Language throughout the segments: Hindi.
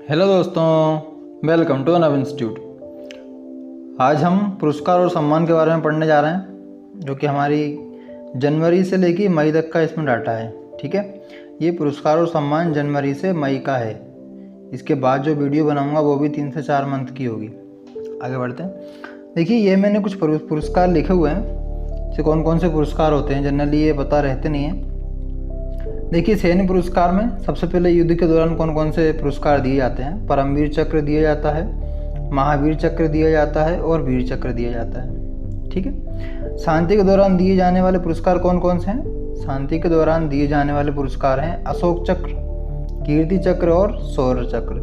हेलो दोस्तों, वेलकम टू अनब इंस्टीट्यूट। आज हम पुरस्कार और सम्मान के बारे में पढ़ने जा रहे हैं, जो कि हमारी जनवरी से लेके मई तक का इसमें डाटा है। ठीक है, ये पुरस्कार और सम्मान जनवरी से मई का है। इसके बाद जो वीडियो बनाऊंगा वो भी 3 से 4 मंथ की होगी। आगे बढ़ते हैं। देखिए, ये मैंने कुछ पुरस्कार लिखे हुए हैं। जैसे कौन कौन से पुरस्कार होते हैं, जनरली ये पता रहते नहीं हैं। देखिए, सैन्य पुरस्कार में सबसे पहले युद्ध के दौरान कौन कौन से पुरस्कार दिए जाते हैं। परमवीर चक्र दिया जाता है, महावीर चक्र दिया जाता है और वीर चक्र दिया जाता है। ठीक है। शांति के दौरान दिए जाने वाले पुरस्कार कौन कौन से हैं। शांति के दौरान दिए जाने वाले पुरस्कार हैं अशोक चक्र, कीर्ति चक्र और शौर्य चक्र।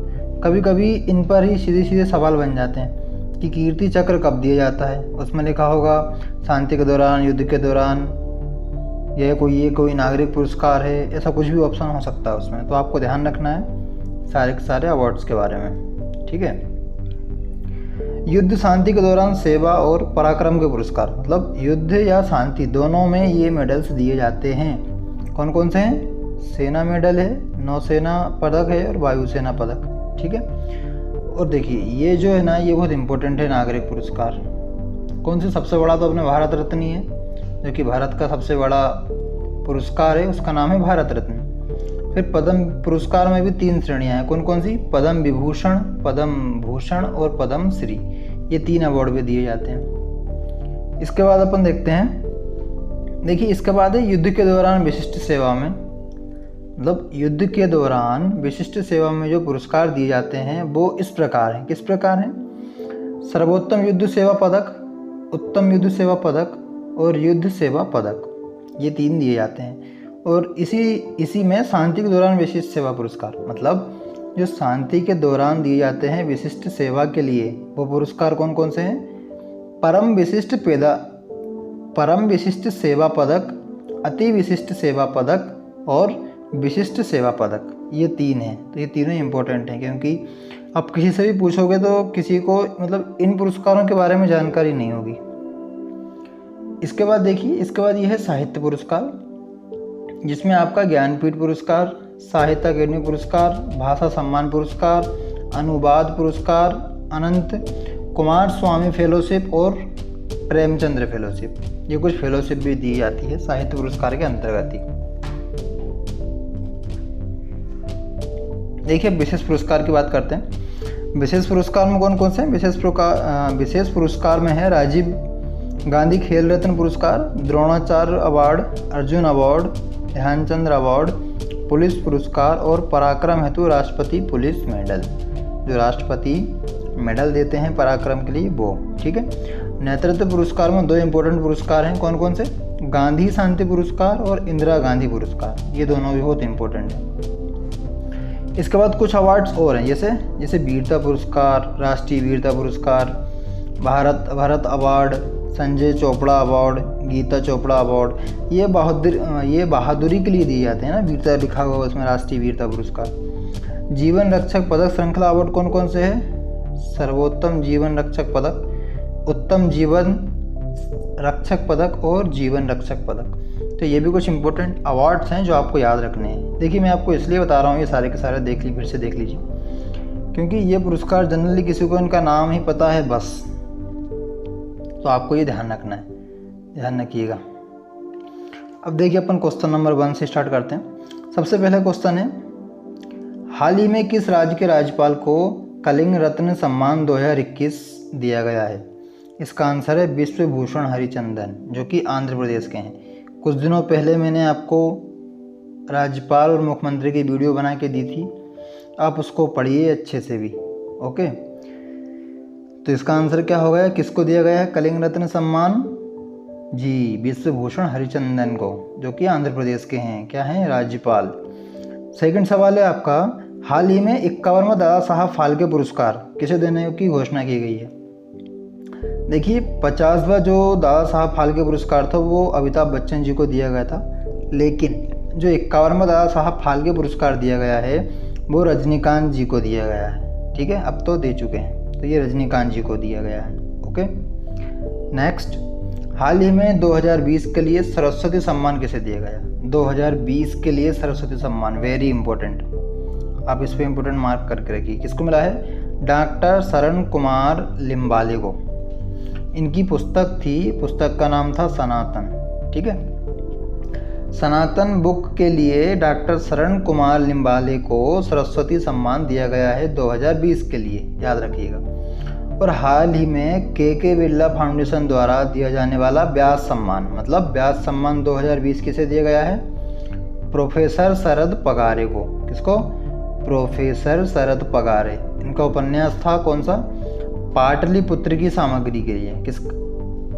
कभी कभी इन पर ही सीधे सीधे सवाल बन जाते हैं कि कीर्ति चक्र कब दिया जाता है। उसमें लिखा होगा शांति के दौरान, युद्ध के दौरान, ये कोई नागरिक पुरस्कार है, ऐसा कुछ भी ऑप्शन हो सकता है उसमें। तो आपको ध्यान रखना है सारे के सारे अवार्ड्स के बारे में। ठीक है। युद्ध शांति के दौरान सेवा और पराक्रम के पुरस्कार, मतलब युद्ध या शांति दोनों में ये मेडल्स दिए जाते हैं। कौन कौन से हैं। सेना मेडल है, नौसेना पदक है और वायुसेना पदक। ठीक है। और देखिए, ये जो है ना, ये बहुत इंपॉर्टेंट है नागरिक पुरस्कार। कौन से, सबसे बड़ा तो अपने भारत रत्न ही है, जो कि भारत का सबसे बड़ा पुरस्कार है, उसका नाम है भारत रत्न। फिर पद्म पुरस्कार में भी 3 श्रेणियां हैं। कौन कौन सी। पद्म विभूषण, पद्म भूषण और पद्म श्री। ये 3 अवार्ड भी दिए जाते हैं। इसके बाद अपन देखते हैं। देखिए, इसके बाद है युद्ध के दौरान विशिष्ट सेवा में, मतलब युद्ध के दौरान विशिष्ट सेवा में जो पुरस्कार दिए जाते हैं वो इस प्रकार हैं। किस प्रकार हैं। सर्वोत्तम युद्ध सेवा पदक, उत्तम युद्ध सेवा पदक और युद्ध सेवा पदक, ये 3 दिए जाते हैं। और इसी में शांति के दौरान विशिष्ट सेवा पुरस्कार, मतलब जो शांति के दौरान दिए जाते हैं विशिष्ट सेवा के लिए, वो पुरस्कार कौन कौन से हैं। परम विशिष्ट सेवा पदक, अति विशिष्ट सेवा पदक और विशिष्ट सेवा पदक, ये 3 हैं। तो ये तीनों इंपॉर्टेंट हैं, क्योंकि अब किसी से भी पूछोगे तो किसी को मतलब इन पुरस्कारों के बारे में जानकारी नहीं होगी। इसके बाद देखिए, इसके बाद ये है साहित्य पुरस्कार, जिसमें आपका ज्ञानपीठ पुरस्कार, साहित्य अकादमी पुरस्कार, भाषा सम्मान पुरस्कार, अनुवाद पुरस्कार, अनंत कुमार स्वामी फेलोशिप और प्रेमचंद्र फेलोशिप, ये कुछ फेलोशिप भी दी जाती है साहित्य पुरस्कार के अंतर्गत ही। देखिए, विशेष पुरस्कार की बात करते हैं। विशेष पुरस्कार में कौन कौन से हैं। विशेष पुरस्कार में है राजीव गांधी खेल रत्न पुरस्कार, Dronacharya award, Arjun award, Dhyan Chandra award, police पुरस्कार और पराक्रम हेतु राष्ट्रपति पुलिस मेडल। जो राष्ट्रपति मेडल देते हैं पराक्रम के लिए, वो। ठीक है। नेतृत्व पुरस्कार में 2 इंपॉर्टेंट पुरस्कार हैं। कौन कौन से। गांधी शांति पुरस्कार और इंदिरा गांधी पुरस्कार, ये दोनों भी बहुत इंपॉर्टेंट हैं। इसके बाद कुछ अवार्ड्स और हैं, जैसे वीरता पुरस्कार, राष्ट्रीय वीरता पुरस्कार, Bharat award, Sanjay Chopra award, Geeta Chopra award. ये बहादुरी के लिए दिए जाते हैं ना, वीरता लिखा हुआ उसमें, राष्ट्रीय वीरता पुरस्कार। जीवन रक्षक पदक श्रृंखला अवार्ड कौन कौन से हैं। सर्वोत्तम जीवन रक्षक पदक, उत्तम जीवन रक्षक पदक और जीवन रक्षक पदक। तो ये भी कुछ इंपॉर्टेंट अवार्ड्स हैं जो आपको याद रखने हैं। देखिए, मैं आपको इसलिए बता रहा हूँ, ये सारे के सारे फिर से देख लीजिए, क्योंकि ये पुरस्कार जनरली किसी को इनका नाम ही पता है बस, तो आपको ये ध्यान रखना है, ध्यान रखिएगा। अब देखिए, अपन क्वेश्चन नंबर 1 से स्टार्ट करते हैं। सबसे पहला क्वेश्चन है, हाल ही में किस राज्य के राज्यपाल को कलिंग रत्न सम्मान 2021 दिया गया है। इसका आंसर है विश्वभूषण हरिचंदन, जो कि आंध्र प्रदेश के हैं। कुछ दिनों पहले मैंने आपको राज्यपाल और मुख्यमंत्री की वीडियो बना के दी थी, आप उसको पढ़िए अच्छे से भी। ओके, तो इसका आंसर क्या हो गया, किसको दिया गया है कलिंग रत्न सम्मान। जी, विश्वभूषण हरिचंदन को, जो कि आंध्र प्रदेश के हैं। क्या हैं, राज्यपाल। सेकंड सवाल है आपका, हाल ही में 51वां दादा साहब फाल्के पुरस्कार किसे देने की घोषणा की गई है। देखिए, 50वां जो दादा साहब फाल्के पुरस्कार था वो अमिताभ बच्चन जी को दिया गया था, लेकिन जो 51वां दादा साहब फाल्के पुरस्कार दिया गया है वो रजनीकांत जी को दिया गया है। ठीक है, अब तो दे चुके हैं, तो ये रजनीकांत जी को दिया गया है। ओके, नेक्स्ट, हाल ही में 2020 के लिए सरस्वती सम्मान किसे दिया गया। 2020 के लिए सरस्वती सम्मान, वेरी इंपॉर्टेंट। आप इस पे इम्पोर्टेंट मार्क करके रखिए। किसको मिला है? डॉक्टर शरण कुमार लिम्बाले को। इनकी पुस्तक थी, पुस्तक का नाम था सनातन। ठीक है, सनातन बुक के लिए डॉक्टर शरण कुमार लिम्बाले को सरस्वती सम्मान दिया गया है 2020 के लिए, याद रखिएगा। और हाल ही में के बिरला फाउंडेशन द्वारा दिया जाने वाला व्यास सम्मान, मतलब व्यास सम्मान 2020 किसे दिया गया है? प्रोफेसर शरद पगारे को। किसको? प्रोफेसर शरद पगारे। इनका उपन्यास था कौन सा? पाटलिपुत्र की सामग्री के लिए। किस?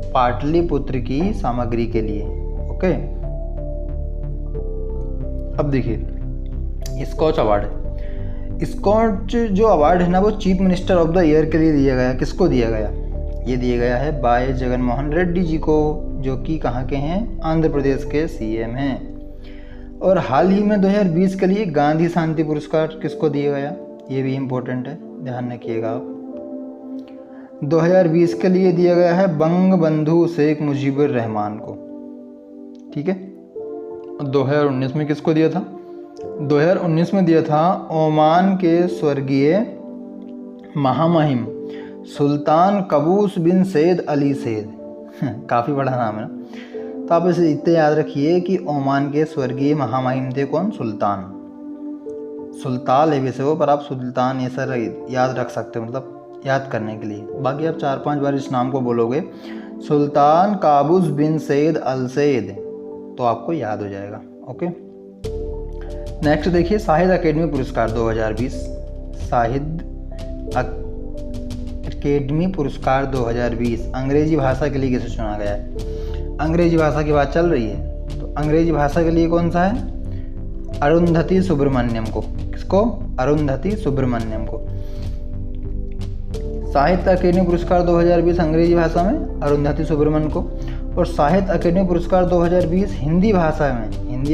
पाटलिपुत्र की सामग्री के लिए। ओके, अब देखिए स्कॉच अवार्ड है। स्कॉच जो अवार्ड है ना, वो chief minister of the year के लिए दिया गया। किसको दिया गया? ये दिया गया है वाई जगन मोहन रेड्डी जी को, जो कि कहाँ के हैं? आंध्र प्रदेश के सीएम हैं। और हाल ही में 2020 के लिए गांधी शांति पुरस्कार किसको दिया गया? ये भी इम्पोर्टेंट है, ध्यान रखिएगा आप। 2020 के लिए दिया गया है बंग बंधु शेख मुजीबुर रहमान को। ठीक है, 2019 में किसको दिया था? 2019 में दिया था ओमान के स्वर्गीय महामहिम सुल्तान कबूस बिन सैद अली सैद। काफ़ी बड़ा नाम है ना, तो आप इसे इतने याद रखिए कि ओमान के स्वर्गीय महामहिम थे कौन? सुल्तान। सुल्तान है वैसे वो, पर आप सुल्तान ऐसा याद रख सकते हो, मतलब याद करने के लिए। बाकी आप 4-5 बार इस नाम को बोलोगे, सुल्तान काबूस बिन सैद अल सैद, तो आपको याद हो जाएगा। ओके, नेक्स्ट देखिए साहित्य अकेडमी पुरस्कार 2020। साहित्य अकेडमी पुरस्कार 2020 अंग्रेजी भाषा के लिए किसे चुना गया है? अंग्रेजी भाषा की बात चल रही है, तो अंग्रेजी भाषा के लिए कौन सा है? अरुंधति सुब्रमण्यम को। किसको? अरुंधति सुब्रमण्यम को। साहित्य अकेडमी पुरस्कार 2020 अंग्रेजी भाषा में अरुंधति सुब्रमण्यम को। और साहित्य अकेडमी पुरस्कार 2020 हिंदी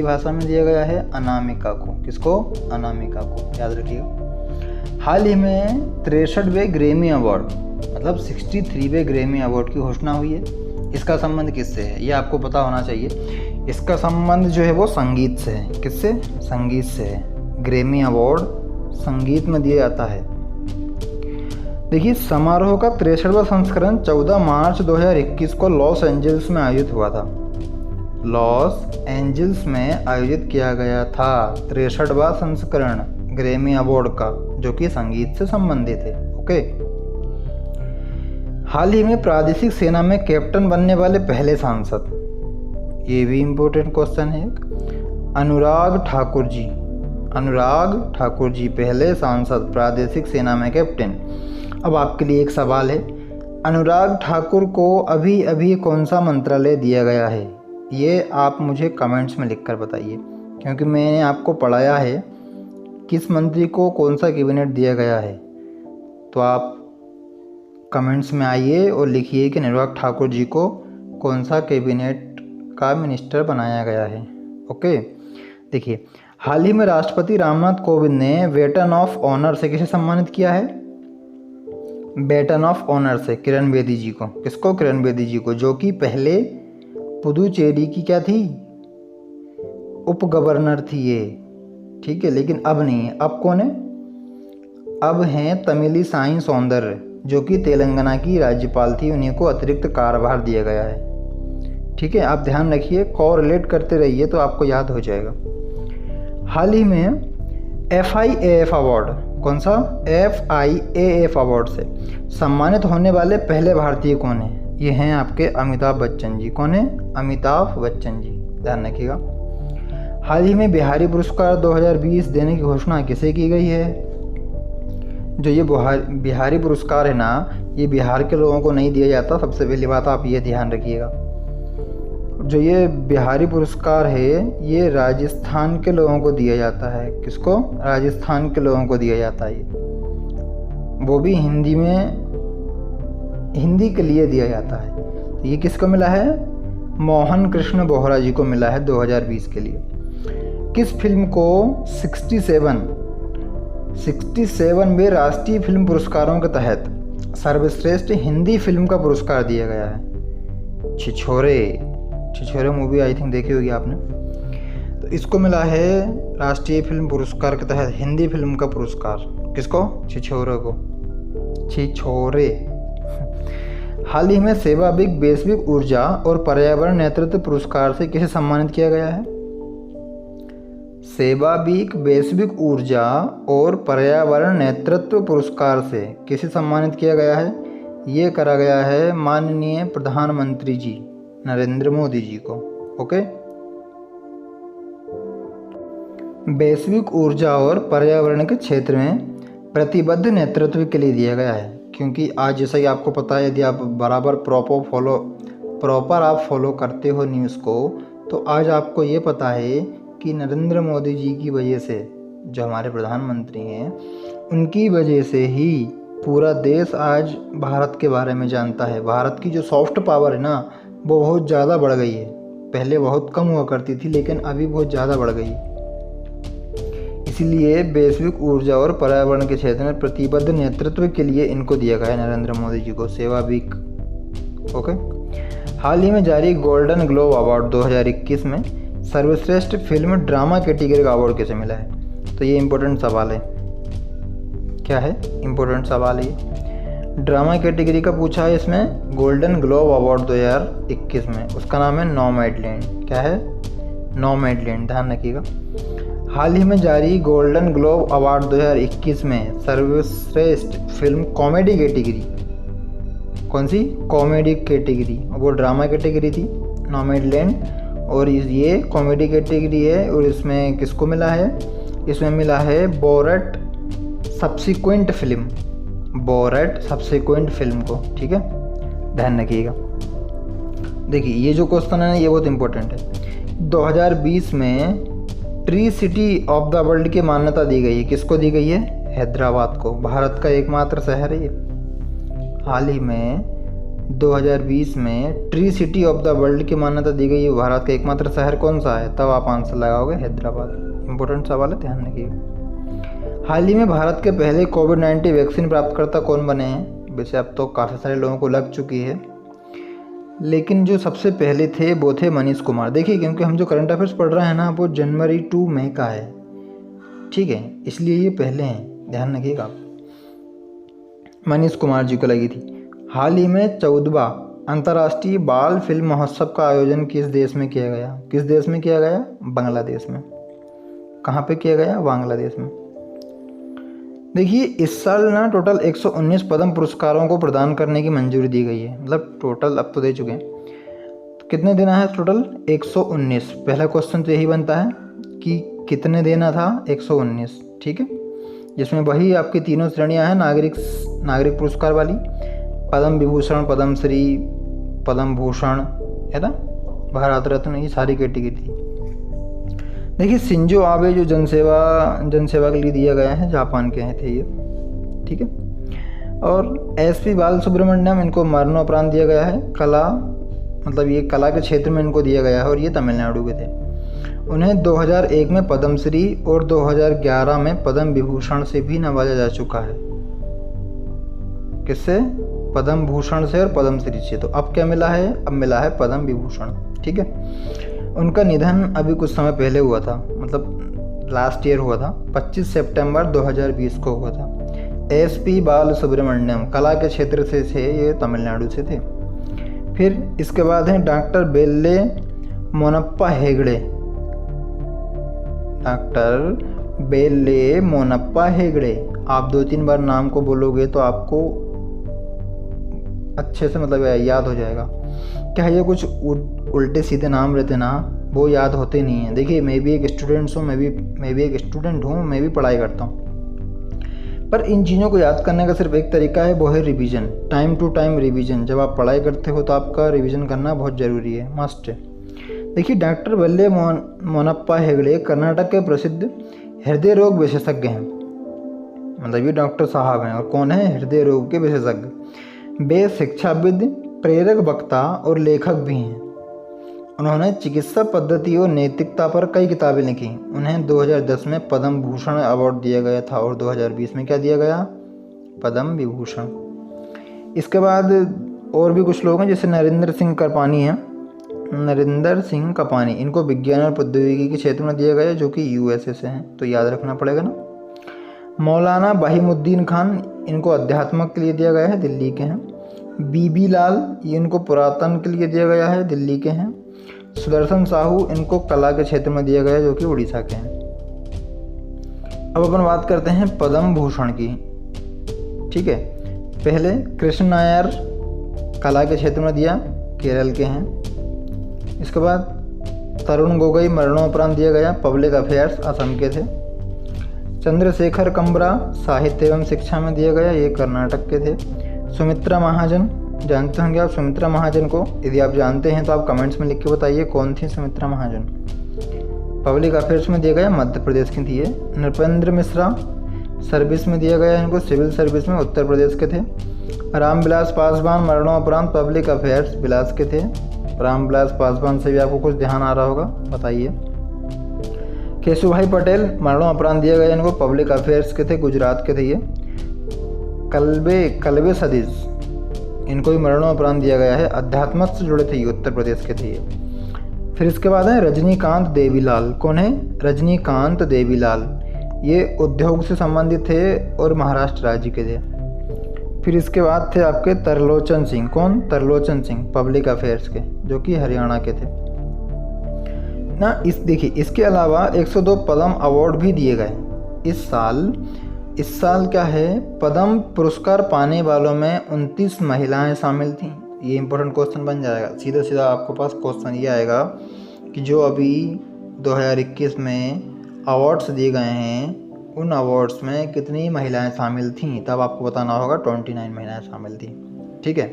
भाषा में दिया गया है अनामिका को। किसको? अनामिका को, याद रखिएगा। हाल ही में 63वें ग्रैमी अवार्ड, मतलब 63वें ग्रैमी अवार्ड की घोषणा हुई है। इसका संबंध किससे है? ये आपको पता होना चाहिए। इसका संबंध जो है वो संगीत से है। किससे? संगीत से है। ग्रैमी अवार्ड संगीत में दिया जाता है। देखिए, समारोह का 63वां संस्करण 14 मार्च 2021 को लॉस एंजल्स में आयोजित हुआ था। लॉस एंजल्स में आयोजित किया गया था 63वां संस्करण ग्रैमी अवार्ड का, जो कि संगीत से संबंधित है। ओके, हाल ही में प्रादेशिक सेना में कैप्टन बनने वाले पहले सांसद, ये भी इम्पोर्टेंट क्वेश्चन है। अनुराग ठाकुर जी। अनुराग ठाकुर जी पहले सांसद, प्रादेशिक सेना में कैप्टन। अब आपके लिए एक सवाल है, अनुराग ठाकुर को अभी अभी कौन सा मंत्रालय दिया गया है? ये आप मुझे कमेंट्स में लिखकर बताइए, क्योंकि मैंने आपको पढ़ाया है किस मंत्री को कौन सा कैबिनेट दिया गया है। तो आप कमेंट्स में आइए और लिखिए कि अनुराग ठाकुर जी को कौन सा कैबिनेट का मिनिस्टर बनाया गया है। ओके, देखिए, हाल ही में राष्ट्रपति रामनाथ कोविंद ने वेटन ऑफ ऑनर से किसे सम्मानित किया है? बेटन ऑफ ऑनर से किरण बेदी जी को। किसको? किरण बेदी जी को, जो कि पहले पुदुचेरी की क्या थी? उप गवर्नर थी ये। ठीक है, लेकिन अब नहीं है। अब कौन है? अब हैं तमिलिसाई सौंदर्य, जो कि तेलंगाना की राज्यपाल थी। उन्हीं को अतिरिक्त कार्यभार दिया गया है। ठीक है, आप ध्यान रखिए, कोरिलेट करते रहिए तो आपको याद हो जाएगा। हाल ही में FIAF अवार्ड, कौन सा? FIAF अवार्ड से सम्मानित होने वाले पहले भारतीय कौन है? ये हैं आपके अमिताभ बच्चन जी। कौन है? अमिताभ बच्चन जी, ध्यान रखिएगा। हाल ही में बिहारी पुरस्कार 2020 देने की घोषणा किसे की गई है? जो ये बिहारी पुरस्कार है ना, ये बिहार के लोगों को नहीं दिया जाता। सबसे पहली बात आप ये ध्यान रखिएगा, जो ये बिहारी पुरस्कार है ये राजस्थान के लोगों को दिया जाता है। किसको? राजस्थान के लोगों को दिया जाता है। वो भी हिंदी में, हिंदी के लिए दिया जाता है। तो ये किसको मिला है? मोहन कृष्ण बोहरा जी को मिला है 2020 के लिए। किस फिल्म को 67वें राष्ट्रीय फिल्म पुरस्कारों के तहत सर्वश्रेष्ठ हिंदी फिल्म का पुरस्कार दिया गया है? छिछोरे मूवी आई थिंक देखी होगी आपने। तो इसको मिला है राष्ट्रीय फिल्म पुरस्कार के तहत हिंदी फिल्म का पुरस्कार। किसको? छिछोरे को। छिछोरे। हाल ही में सेवाबिक वैश्विक ऊर्जा और पर्यावरण नेतृत्व पुरस्कार से किसे सम्मानित किया गया है? सेवाबिक वैश्विक ऊर्जा और पर्यावरण नेतृत्व पुरस्कार से किसे सम्मानित किया गया है? ये करा गया है माननीय प्रधानमंत्री जी नरेंद्र मोदी जी को। ओके। वैश्विक ऊर्जा और पर्यावरण के क्षेत्र में प्रतिबद्ध नेतृत्व के लिए दिया गया है, क्योंकि आज जैसा कि आपको पता है, यदि आप बराबर प्रॉपर आप फॉलो करते हो न्यूज़ को, तो आज आपको ये पता है कि नरेंद्र मोदी जी की वजह से, जो हमारे प्रधानमंत्री हैं, उनकी वजह से ही पूरा देश आज भारत के बारे में जानता है। भारत की जो सॉफ्ट पावर है ना, वो बहुत ज़्यादा बढ़ गई है। पहले बहुत कम हुआ करती थी, लेकिन अभी बहुत ज़्यादा बढ़ गई। इसलिए वैश्विक ऊर्जा और पर्यावरण के क्षेत्र में प्रतिबद्ध नेतृत्व के लिए इनको दिया गया है नरेंद्र मोदी जी को, सेवाबिक। ओके। हाल ही में जारी गोल्डन ग्लोब अवार्ड 2021 में सर्वश्रेष्ठ फिल्म ड्रामा कैटेगरी का अवार्ड किसे मिला है? तो ये इम्पोर्टेंट सवाल है। क्या है? इम्पोर्टेंट सवाल है। ड्रामा कैटेगरी का पूछा है इसमें गोल्डन ग्लोब अवार्ड 2021 में। उसका नाम है नोमैडलैंड। क्या है? नोमैडलैंड, ध्यान रखिएगा। हाल ही में जारी गोल्डन ग्लोब अवार्ड 2021 में सर्वश्रेष्ठ फिल्म कॉमेडी कैटेगरी, कौन सी? Comedy category. वो ड्रामा कैटेगरी थी नोमैडलैंड, और ये कॉमेडी कैटेगरी है। और इसमें किसको मिला है? इसमें मिला है Borat subsequent film, Borat subsequent film को। ठीक है, ध्यान रखिएगा। देखिए, ये जो क्वेश्चन है ये बहुत इंपॉर्टेंट है। 2020 में tree city of the world की मान्यता दी गई है। किसको दी गई है? हैदराबाद को। भारत का एकमात्र शहर है ये। हाल ही में 2020 में tree city of the world की मान्यता दी गई है। भारत का एकमात्र शहर कौन सा है? तब आप आंसर लगाओगे हैदराबाद। इंपॉर्टेंट सवाल है, ध्यान रखिएगा। हाल ही में भारत के पहले कोविड-19 वैक्सीन प्राप्तकर्ता कौन बने हैं? वैसे अब तो काफ़ी सारे लोगों को लग चुकी है, लेकिन जो सबसे पहले थे वो थे मनीष कुमार। देखिए, क्योंकि हम जो करंट अफेयर्स पढ़ रहे हैं ना, वो जनवरी टू मई का है। ठीक है, इसलिए ये पहले हैं, ध्यान रखिएगा। मनीष कुमार जी को लगी थी। हाल ही में 14वां अंतर्राष्ट्रीय बाल फिल्म महोत्सव का आयोजन किस देश में किया गया? किस देश में किया गया? बांग्लादेश में। कहाँ पे किया गया? बांग्लादेश में। देखिए, इस साल ना टोटल 119 पद्म पुरस्कारों को प्रदान करने की मंजूरी दी गई है। मतलब टोटल अब तो दे चुके हैं। तो कितने देना है टोटल? 119। पहला क्वेश्चन तो यही बनता है कि कितने देना था? 119। ठीक है, जिसमें वही आपकी तीनों श्रेणियां हैं नागरिक पुरस्कार वाली, पद्म विभूषण, पद्म श्री, पद्म भूषण, है ना, भारत रत्न, ये सारी कैटेगरी थी। देखिए, शिंजो आबे जो जनसेवा के लिए दिया गया है, जापान के हैं थे ये। ठीक है, और एसपी बाल सुब्रमण्यम, इनको मरणोपरांत दिया गया है। कला, मतलब ये कला के क्षेत्र में इनको दिया गया है, और ये तमिलनाडु के थे। उन्हें 2001 में पद्मश्री और 2011 में पद्म विभूषण से भी नवाजा जा चुका है। किससे? पद्म भूषण से और पद्मश्री से। तो अब क्या मिला है? अब मिला है पद्म विभूषण। ठीक है, उनका निधन अभी कुछ समय पहले हुआ था, मतलब लास्ट ईयर हुआ था, 25 सितंबर 2020 को हुआ था। एसपी बाल सुब्रमण्यम कला के क्षेत्र से थे, ये तमिलनाडु से थे। फिर इसके बाद हैं डॉक्टर बेल्ले मोनप्पा हेगड़े। डॉक्टर बेल्ले मोनप्पा हेगड़े, आप 2-3 बार नाम को बोलोगे तो आपको अच्छे से मतलब याद हो जाएगा। क्या ये कुछ उल्टे सीधे नाम रहते ना, वो याद होते नहीं हैं। देखिए, मैं भी एक स्टूडेंट हूँ, मैं भी एक स्टूडेंट हूँ, मैं भी पढ़ाई करता हूँ, पर इन चीज़ों को याद करने का सिर्फ एक तरीका है, वो है revision, time to time revision. जब आप पढ़ाई करते हो तो आपका रिवीजन करना बहुत ज़रूरी है, मस्ट है। देखिए, डॉक्टर बेल्ले मोनप्पा हेगड़े कर्नाटक के प्रसिद्ध हृदय रोग विशेषज्ञ हैं। मतलब ये डॉक्टर साहब हैं, और कौन है? हृदय रोग के विशेषज्ञ। वे शिक्षाविद, प्रेरक वक्ता और लेखक भी हैं। उन्होंने चिकित्सा पद्धति और नैतिकता पर कई किताबें लिखी। उन्हें 2010 में पद्म भूषण अवार्ड दिया गया था, और 2020 में क्या दिया गया? पद्म विभूषण। इसके बाद और भी कुछ लोग हैं, जैसे नरेंद्र सिंह करपानी हैं, नरिंदर सिंह कपानी, इनको विज्ञान और प्रौद्योगिकी के क्षेत्र में दिया गया है, जो कि यूएसए से हैं, तो याद रखना पड़ेगा ना। मौलाना बहीमुद्दीन खान, इनको अध्यात्म के लिए दिया गया है, दिल्ली के हैं। बीबी लाल, ये इनको पुरातन के लिए दिया गया है, दिल्ली के हैं। सुदर्शन साहू, इनको कला के क्षेत्र में दिया गया है, जो कि उड़ीसा के हैं। अब अपन बात करते हैं पद्म भूषण की। ठीक है, पहले कृष्ण नायर कला के क्षेत्र में दिया, केरल के हैं। इसके बाद तरुण गोगोई मरणोपरांत दिया गया, पब्लिक अफेयर्स, असम के थे। चंद्रशेखर कंबरा साहित्य एवं शिक्षा में दिया गया, ये कर्नाटक के थे। सुमित्रा महाजन, जानते होंगे आप सुमित्रा महाजन को, यदि आप जानते हैं तो आप कमेंट्स में लिख के बताइए कौन थी सुमित्रा महाजन। पब्लिक अफेयर्स में दिया गया, मध्य प्रदेश की थी ये। नृपेंद्र मिश्रा सर्विस में दिया गया, इनको सिविल सर्विस में, उत्तर प्रदेश के थे। रामविलास पासवान मरणोपरांत पब्लिक अफेयर्स, बिलास के थे। रामविलास पासवान से भी आपको कुछ ध्यान आ रहा होगा, बताइए। केशुभाई पटेल मरणोपरांत दिया गया, इनको पब्लिक अफेयर्स के थे, गुजरात के थे ये। कल्बे सदीस, इनको भी मरणोपरांत दिया गया है, अध्यात्म से जुड़े थे ये, उत्तर प्रदेश के थे ये। फिर इसके बाद है रजनीकांत देवीलाल, कौन है? रजनीकांत देवीलाल, ये उद्योग से संबंधित थे और महाराष्ट्र राज्य के थे। फिर इसके बाद थे आपके तरलोचन सिंह, कौन? तरलोचन सिंह, पब्लिक अफेयर्स के, जो कि हरियाणा के थे ना। देखिए, इसके अलावा 102 पद्म अवार्ड भी दिए गए इस साल। इस साल क्या है, पद्म पुरस्कार पाने वालों में 29 महिलाएं शामिल थीं। ये इंपॉर्टेंट क्वेश्चन बन जाएगा, सीधा सीधा आपके पास क्वेश्चन ये आएगा कि जो अभी 2021 में अवार्ड्स दिए गए हैं, उन अवार्ड्स में कितनी महिलाएं शामिल थीं, तब आपको बताना होगा। 29 महिलाएं शामिल थीं। ठीक है।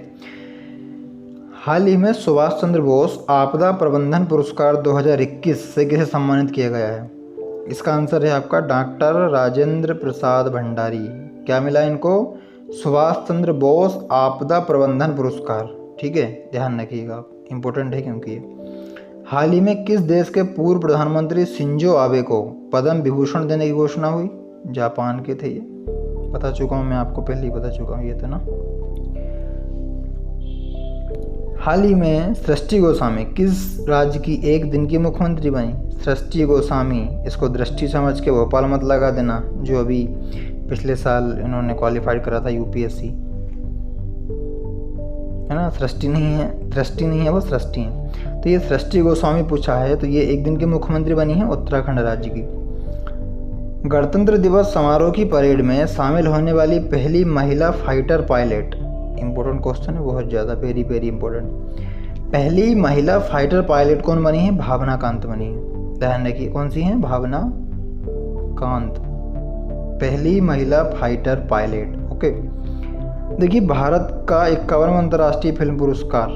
हाल ही में सुभाष चंद्र बोस आपदा प्रबंधन पुरस्कार 2021 से किसे सम्मानित किया गया है? इसका आंसर है आपका डॉक्टर राजेंद्र प्रसाद भंडारी। क्या मिला इनको? सुभाष चंद्र बोस आपदा प्रबंधन पुरस्कार। ठीक है, ध्यान रखिएगा आप, इम्पोर्टेंट है क्योंकि ये। हाल ही में किस देश के पूर्व प्रधानमंत्री शिंजो आबे को पद्म विभूषण देने की घोषणा हुई? जापान के थे ये, बता चुका हूँ मैं आपको, पहले ही बता चुका हूँ ये तो ना। हाल ही में सृष्टि गोस्वामी किस राज्य की एक दिन की मुख्यमंत्री बनी? सृष्टि गोस्वामी, इसको दृष्टि समझ के भोपाल मत लगा देना, जो अभी पिछले साल इन्होंने क्वालिफाइड करा था यूपीएससी, है ना। सृष्टि नहीं है, दृष्टि नहीं है, वो सृष्टि है। तो ये सृष्टि गोस्वामी पूछा है, तो ये एक दिन की मुख्यमंत्री बनी है उत्तराखंड राज्य की। गणतंत्र दिवस समारोह की परेड में शामिल होने वाली पहली महिला फाइटर पायलट, इंपॉर्टेंट क्वेश्चन है बहुत ज़्यादा, वेरी वेरी इंपॉर्टेंट। पहली महिला फाइटर पायलट कौन बनी है? भावना कांत बनी है। ध्यान रखिए, कौन सी है? भावना कांत, पहली महिला फाइटर पायलट। ओके। देखिए, भारत का 51वां अंतर्राष्ट्रीय फिल्म पुरस्कार,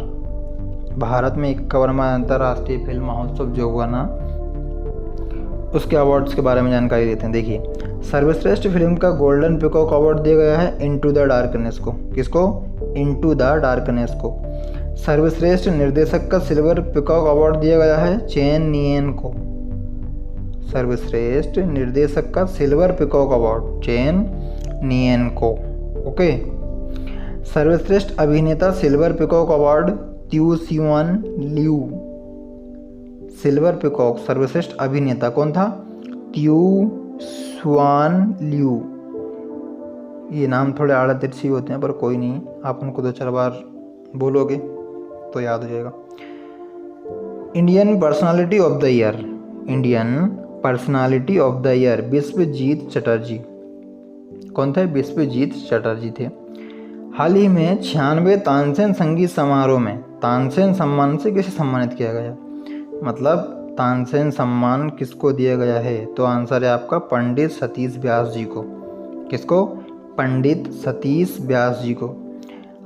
भारत में 51वां अंतर्राष्ट्रीय फिल्म महोत्सव जो हुआ ना, उसके अवार्ड्स के बारे में जानकारी देते हैं। देखिए, सर्वश्रेष्ठ फिल्म का गोल्डन पिकॉक अवार्ड दिया गया है इनटू द डार्कनेस को। किसको? इनटू द डार्कनेस को। सर्वश्रेष्ठ निर्देशक का सिल्वर पिकॉक अवार्ड दिया गया है चेन नियन को। सर्वश्रेष्ठ निर्देशक का silver peacock award Chen Nien को। ओके। सर्वश्रेष्ठ अभिनेता silver peacock award Tzu Chuan Liu. Silver peacock सर्वश्रेष्ठ अभिनेता कौन था? Tzu Chuan Liu. ये नाम थोड़े आड़ा तिरछी होते हैं, पर कोई नहीं, आप उनको 2-4 बार बोलोगे तो याद हो जाएगा। Indian personality of the year, Indian personality of the year Vishwajeet Chatterjee. कौन थे? विश्वजीत चटर्जी थे। हाल ही में 96वें तानसेन संगीत समारोह में तानसेन सम्मान से किसे सम्मानित किया गया? मतलब तानसेन सम्मान किसको दिया गया है? तो आंसर है आपका पंडित सतीश व्यास जी को। किसको? पंडित सतीश व्यास जी को।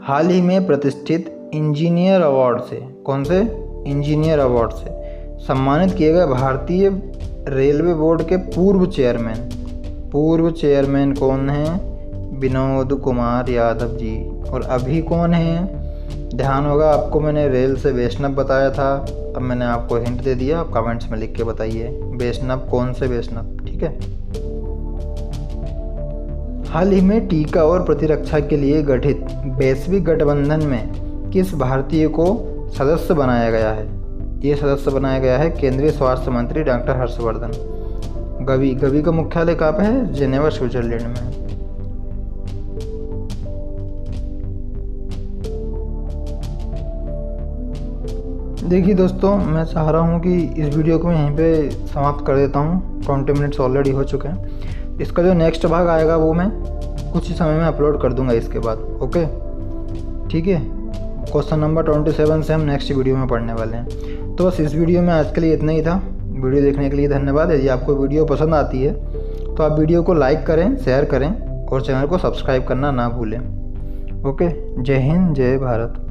हाल ही में प्रतिष्ठित इंजीनियर अवार्ड से, कौन से? इंजीनियर अवार्ड से सम्मानित किए गए भारतीय रेलवे बोर्ड के पूर्व चेयरमैन कौन हैं? विनोद कुमार यादव जी। और अभी कौन है? ध्यान होगा आपको, मैंने रेल से वैष्णव बताया था, अब मैंने आपको हिंट दे दिया, आप कमेंट्स में लिख के बताइए वैष्णव कौन से वैष्णव। ठीक है। हाल ही में टीका और प्रतिरक्षा के लिए गठित वैश्विक गठबंधन में किस भारतीय को सदस्य बनाया गया है? ये सदस्य बनाया गया है केंद्रीय स्वास्थ्य मंत्री डॉक्टर हर्षवर्धन। गवी का मुख्यालय कहाँ पे है? जेनेवा, स्विट्जरलैंड में। देखिए दोस्तों, मैं चाह रहा हूँ कि इस वीडियो को मैं यहीं पे समाप्त कर देता हूँ। 20 मिनट्स ऑलरेडी हो चुके हैं। इसका जो नेक्स्ट भाग आएगा वो मैं कुछ ही समय में अपलोड कर दूँगा इसके बाद। ओके, ठीक है। क्वेश्चन नंबर 27 से हम नेक्स्ट वीडियो में पढ़ने वाले हैं। तो बस इस वीडियो में आज के लिए इतना ही था। वीडियो देखने के लिए धन्यवाद। यदि आपको वीडियो पसंद आती है तो आप वीडियो को लाइक करें, शेयर करें और चैनल को सब्सक्राइब करना ना भूलें। ओके, जय हिंद, जय भारत।